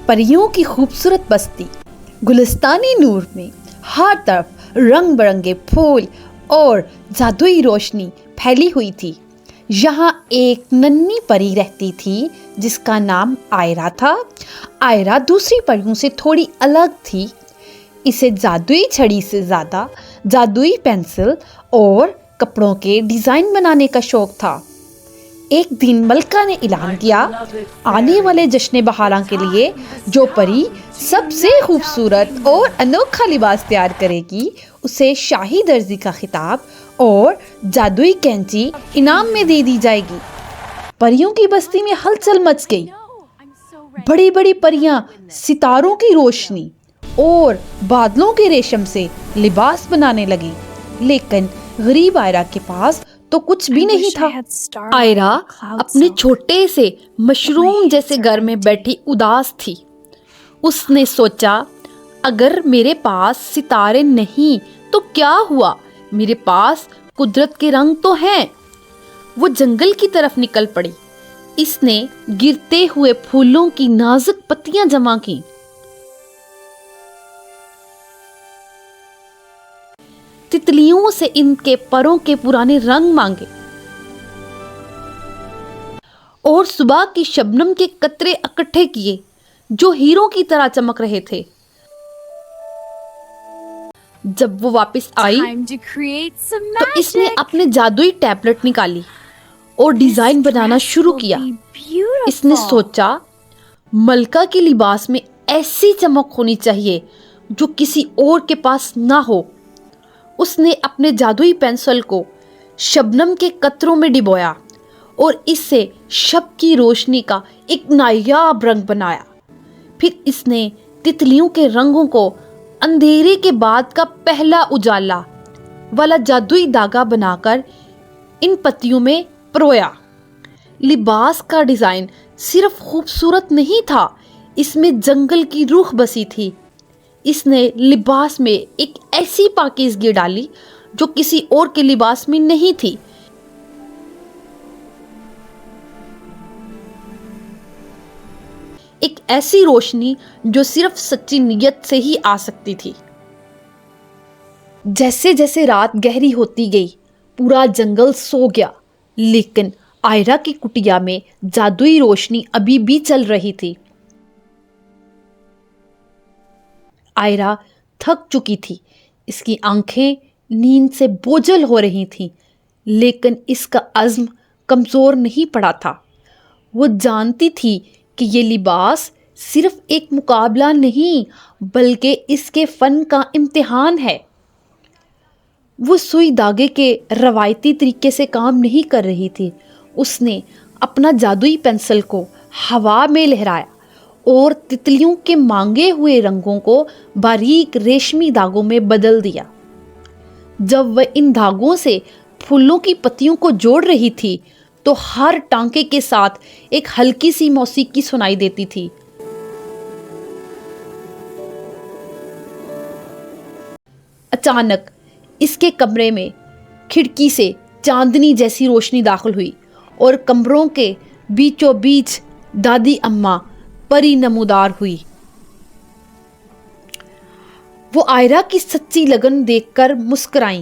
پریوں کی خوبصورت بستی گلستانی نور میں ہر طرف رنگ برنگے پھول اور جادوئی روشنی پھیلی ہوئی تھی۔ یہاں ایک ننھی پری رہتی تھی جس کا نام آئرا تھا۔ آئرا دوسری پریوں سے تھوڑی الگ تھی۔ اسے جادوئی چھڑی سے زیادہ جادوئی پینسل اور کپڑوں کے ڈیزائن بنانے کا شوق تھا۔ ایک دن ملکہ نے اعلان کیا، آنے والے جشن بہاراں کے لیے جو پری سب سے خوبصورت اور انوکھا لباس تیار کرے گی اسے شاہی درزی کا خطاب اور جادوئی کینچی انعام میں دے دی جائے گی۔ پریوں کی بستی میں ہلچل مچ گئی۔ بڑی بڑی پریاں ستاروں کی روشنی اور بادلوں کے ریشم سے لباس بنانے لگی، لیکن غریب آئرا کے پاس تو کچھ بھی نہیں تھا۔ آئرا اپنے چھوٹے سے مشروم جیسے گھر میں بیٹھی اداس تھی۔ اس نے سوچا، اگر میرے پاس ستارے نہیں تو کیا ہوا، میرے پاس قدرت کے رنگ تو ہیں۔ وہ جنگل کی طرف نکل پڑی۔ اس نے گرتے ہوئے پھولوں کی نازک پتیاں جمع کی۔ تتلیوں سے ان کے پروں کے پرانے رنگ مانگے اور صبح کی شبنم کے قطرے اکٹھے کیے جو ہیروں کی طرح چمک رہے تھے۔ جب وہ واپس آئی تو اس نے اپنے جادوئی ٹیبلٹ نکالی اور ڈیزائن بنانا شروع کیا۔ اس نے سوچا، ملکہ کے لباس میں ایسی چمک ہونی چاہیے جو کسی اور کے پاس نہ ہو۔ اس نے اپنے جادوئی پینسل کو شبنم کے قطروں میں ڈبویا اور اس سے شب کی روشنی کا ایک نایاب رنگ بنایا۔ پھر اس نے تتلیوں کے رنگوں کو اندھیرے کے بعد کا پہلا اجالا والا جادوئی دھاگا بنا کر ان پتیوں میں پرویا۔ لباس کا ڈیزائن صرف خوبصورت نہیں تھا، اس میں جنگل کی روح بسی تھی۔ اس نے لباس میں ایک ایسی پاکیزگی ڈالی جو کسی اور کے لباس میں نہیں تھی۔ ایک ایسی روشنی جو صرف سچی نیت سے ہی آ سکتی تھی۔ جیسے جیسے رات گہری ہوتی گئی پورا جنگل سو گیا، لیکن آئرا کی کٹیا میں جادوئی روشنی ابھی بھی چل رہی تھی۔ آئرا تھک چکی تھی، اس کی آنکھیں نیند سے بوجھل ہو رہی تھیں، لیکن اس کا عزم کمزور نہیں پڑا تھا۔ وہ جانتی تھی کہ یہ لباس صرف ایک مقابلہ نہیں بلکہ اس کے فن کا امتحان ہے۔ وہ سوئی دھاگے کے روایتی طریقے سے کام نہیں کر رہی تھی۔ اس نے اپنا جادوئی پینسل کو ہوا میں لہرایا اور تتلیوں کے مانگے ہوئے رنگوں کو باریک ریشمی دھاگوں میں بدل دیا۔ جب وہ ان دھاگوں سے پھولوں کی پتیوں کو جوڑ رہی تھی تو ہر ٹانکے کے ساتھ ایک ہلکی سی موسیقی سنائی دیتی تھی۔ اچانک اس کے کمرے میں کھڑکی سے چاندنی جیسی روشنی داخل ہوئی اور کمروں کے بیچوں بیچ دادی اماں پری نمودار ہوئی۔ وہ آئرا کی سچی لگن دیکھ کر مسکرائیں۔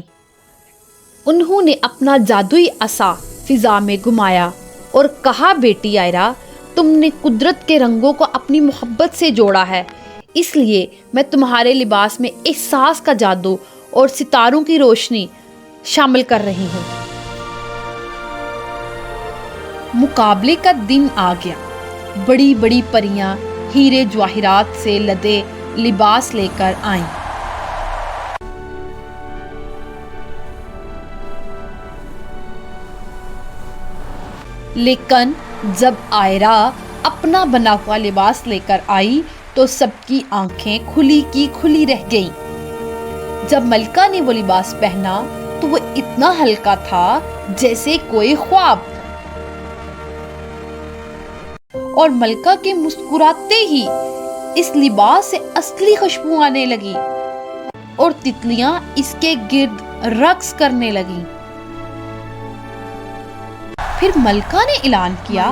انہوں نے اپنا جادوئی عصا فضا میں گھمایا اور کہا، بیٹی آئرا، تم نے قدرت کے رنگوں کو اپنی محبت سے جوڑا ہے، اس لیے میں تمہارے لباس میں احساس کا جادو اور ستاروں کی روشنی شامل کر رہی ہوں۔ مقابلے کا دن آ گیا۔ بڑی بڑی پریاں ہیرے جواہرات سے لدے لباس لے کر آئیں۔ لیکن جب آئرا اپنا بنا ہوا لباس لے کر آئی تو سب کی آنکھیں کھلی کی کھلی رہ گئیں۔ جب ملکہ نے وہ لباس پہنا تو وہ اتنا ہلکا تھا جیسے کوئی خواب، اور ملکہ کے مسکراتے ہی اس لباس سے اصلی خوشبو آنے لگی اور تتلیاں اس کے گرد رقص کرنے لگیں۔ پھر ملکہ نے اعلان کیا،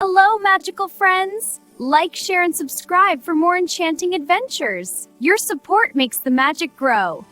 Hello, magical friends! Like, share, and subscribe for more enchanting adventures. Your support makes the magic grow.